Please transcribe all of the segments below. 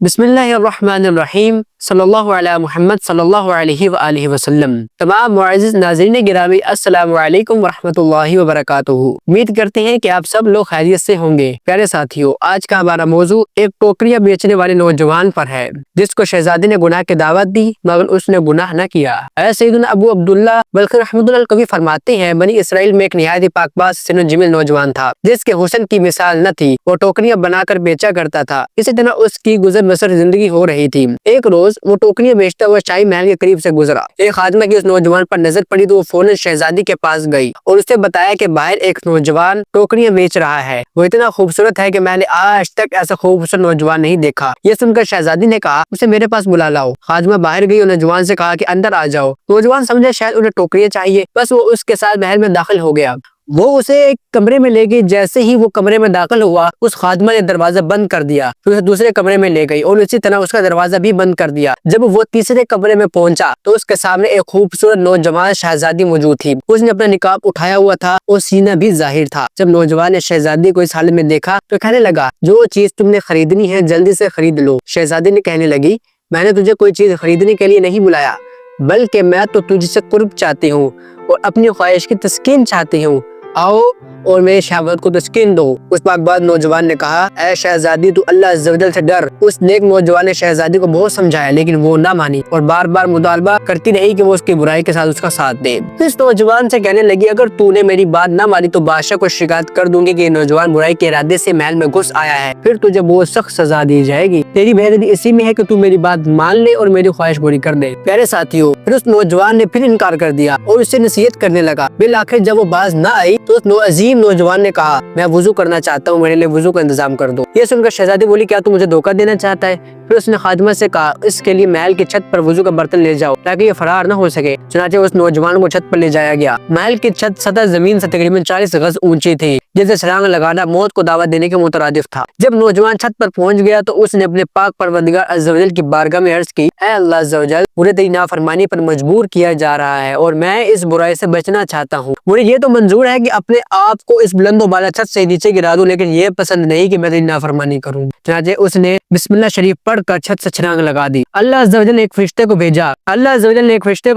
بسم اللہ الرحمن الرحیم صلی اللہ علیہ محمد صلی اللہ علیہ وآلہ وسلم۔ تمام معزز ناظرین گرامی، السلام علیکم ورحمۃ اللہ وبرکاتہ۔ امید کرتے ہیں کہ آپ سب لوگ خیریت سے ہوں گے۔ پیارے ساتھیوں، آج کا ہمارا موضوع ایک ٹوکریاں بیچنے والے نوجوان پر ہے جس کو شہزادی نے گناہ کی دعوت دی مگر اس نے گناہ نہ کیا۔ سیدنا ابو عبداللہ بلخی رحمۃ اللہ القوی فرماتے ہیں، بنی اسرائیل میں ایک نہایت پاک باز سن و جمیل نوجوان تھا جس کے حسن کی مثال نہ تھی۔ وہ ٹوکریاں بنا کر بیچا کرتا تھا، اسی طرح اس کی گزر بسر زندگی ہو رہی تھی۔ ایک روز وہ ٹوکریاں بیچتا ہوا شاہی محل کے قریب سے گزرا۔ ایک خادمہ کی اس نوجوان پر نظر پڑی تو وہ فوراً شہزادی کے پاس گئی اور اسے بتایا کہ باہر ایک نوجوان ٹوکریاں بیچ رہا ہے۔ وہ اتنا خوبصورت ہے کہ میں نے آج تک ایسا خوبصورت نوجوان نہیں دیکھا۔ یہ سن کر شہزادی نے کہا، اسے میرے پاس بلا لاؤ۔ خادمہ باہر گئی اور نوجوان سے کہا کہ اندر آ جاؤ۔ نوجوان سمجھا شاید انہیں ٹوکریاں چاہیے، بس وہ اس کے ساتھ محل میں داخل ہو گیا۔ وہ اسے ایک کمرے میں لے گئی۔ جیسے ہی وہ کمرے میں داخل ہوا، اس خادمہ نے دروازہ بند کر دیا، پھر اسے دوسرے کمرے میں لے گئی اور اسی طرح اس کا دروازہ بھی بند کر دیا۔ جب وہ تیسرے کمرے میں پہنچا تو اس کے سامنے ایک خوبصورت نوجوان شہزادی موجود تھی۔ اس نے اپنا نقاب اٹھایا ہوا تھا اور سینہ بھی ظاہر تھا۔ جب نوجوان نے شہزادی کو اس حالت میں دیکھا تو کہنے لگا، جو چیز تم نے خریدنی ہے جلدی سے خرید لو۔ شہزادی نے کہنے لگی، میں نے تجھے کوئی چیز خریدنے کے لیے نہیں بلایا، بلکہ میں تو تجھ سے قرب چاہتی ہوں اور اپنی خواہش کی تسکین چاہتی ہوں۔ آؤ اور میری شہوت کو تسکین دو۔ اس پاک باز نوجوان نے کہا، اے شہزادی تو اللہ عز و جل سے ڈر۔ اس نیک نوجوان نے شہزادی کو بہت سمجھایا لیکن وہ نہ مانی اور بار بار مطالبہ کرتی رہی کہ وہ اس کی برائی کے ساتھ اس کا ساتھ دے۔ اس نوجوان سے کہنے لگی، اگر تو نے میری بات نہ مانی تو بادشاہ کو شکایت کر دوں گی کہ یہ نوجوان برائی کے ارادے سے محل میں گھس آیا ہے، پھر تجھے بہت سخت سزا دی جائے گی۔ تیری بہتری اسی میں ہے کہ تو میری بات مان لے اور میری خواہش پوری کر دے۔ پیارے ساتھیوں، پھر اس نوجوان نے پھر انکار کر دیا اور اس سے نصیحت کرنے لگا۔ بالآخر جب وہ باز نہ آئی تو اس عظیم نوجوان نے کہا، میں وضو کرنا چاہتا ہوں، میرے لیے وضو کا انتظام کر دو۔ یہ سن کر شہزادی بولی، کیا تو مجھے دھوکہ دینا چاہتا ہے؟ پھر اس نے خادمہ سے کہا، اس کے لیے محل کی چھت پر وضو کا برتن لے جاؤ تاکہ یہ فرار نہ ہو سکے۔ چنانچہ اس نوجوان کو چھت پر لے جایا گیا۔ محل کی چھت سطح زمین سے تقریباً 40 گز اونچی تھی، جسے چھلانگ لگانا موت کو دعوت دینے کے مترادف تھا۔ جب نوجوان چھت پر پہنچ گیا تو اس نے اپنے پاک پروردگار عز و جل کی بارگاہ میں عرض کی، اے اللہ عز و جل، مجھے تیری نافرمانی پر مجبور کیا جا رہا ہے اور میں اس برائی سے بچنا چاہتا ہوں۔ مجھے یہ تو منظور ہے کہ اپنے آپ کو اس بلند و بالا چھت سے نیچے گرا دوں، لیکن یہ پسند نہیں کہ میں تیری نافرمانی کروں۔ چنانچہ اس نے بسم اللہ شریف پڑھ کر چھت سے چھلانگ لگا دی۔ اللہ عز و جل نے ایک فرشتے کو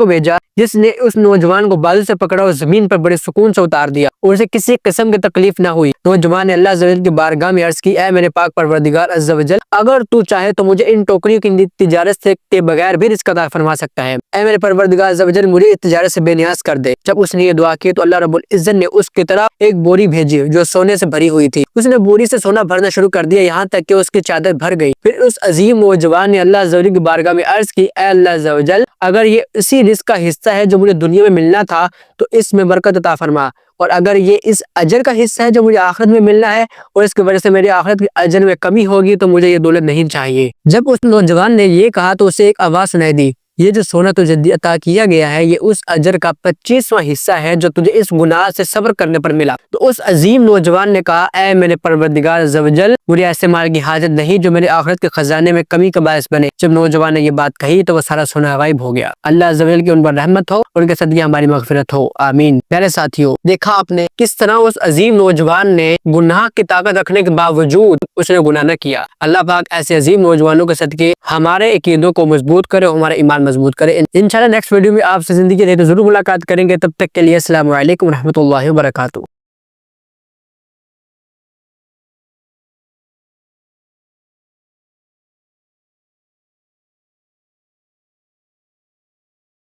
بھیجا جس نے اس نوجوان کو بازو سے پکڑا اور زمین پر بڑے سکون سے اتار دیا اور اسے کسی قسم کی تکلیف نہ ہوئی۔ نوجوان نے اللہ عز و جل کی بارگاہ میں عرض کی، اے میرے پاک پروردگار عز و جل، اگر تو چاہے تو مجھے ان ٹوکریوں کی تجارت کے بغیر بھی رزق عطا فرما سکتا ہے۔ اے میرے پروردگار عز و جل، مجھے اس تجارت سے بے نیاز کر دے۔ جب اس نے یہ دعا کی تو اللہ رب العزت نے اس کی طرف ایک بوری بھیجی جو سونے سے بھری ہوئی تھی۔ اس نے بوری سے سونا بھرنا شروع کر دیا یہاں تک کہ اس کی چادر بھر گئی۔ پھر اس عظیم نوجوان نے اللہ عز و جل کی بارگاہ میں عرض کی، اے اللہ عز و جل، اگر یہ اسی رزق کا حصہ ہے جو مجھے دنیا میں ملنا تھا تو اس میں برکت عطا فرما، اور اگر یہ اس اجر کا حصہ ہے جو مجھے آخرت میں ملنا ہے اور اس کی وجہ سے میری آخرت کے اجر میں کمی ہوگی تو مجھے یہ دولت نہیں چاہیے۔ جب اس نوجوان نے یہ کہا تو اسے ایک آواز سنائی دی، یہ جو سونا تجھے عطا کیا گیا ہے یہ اس اجر کا 25واں حصہ ہے جو تجھے اس گناہ سے صبر کرنے پر ملا۔ تو اس عظیم نوجوان نے کہا، اے میرے پروردگار عز و جل، مجھے ایسے مال کی حاجت نہیں جو میرے آخرت کے خزانے میں کمی کا باعث بنے۔ جب نوجوان نے یہ بات کہی تو وہ سارا سونا غائب ہو گیا۔ اللہ عز و جل کی ان پر رحمت ہو، ان کے صدقے ہماری مغفرت ہو، آمین۔ پیارے ساتھیوں، دیکھا آپ نے کس طرح اس عظیم نوجوان نے گناہ کی طاقت رکھنے کے باوجود اس نے گناہ نہ کیا۔ اللہ پاک ایسے عظیم نوجوانوں کے صدقے ہمارے عقیدوں کو مضبوط کرے اور ہمارا ایمان مضبوط کرے۔ انشاءاللہ نیکسٹ ویڈیو میں آپ سے زندگی رہے تو ضرور ملاقات کریں گے۔ تب تک کے لیے السلام علیکم ورحمۃ اللہ وبرکاتہ۔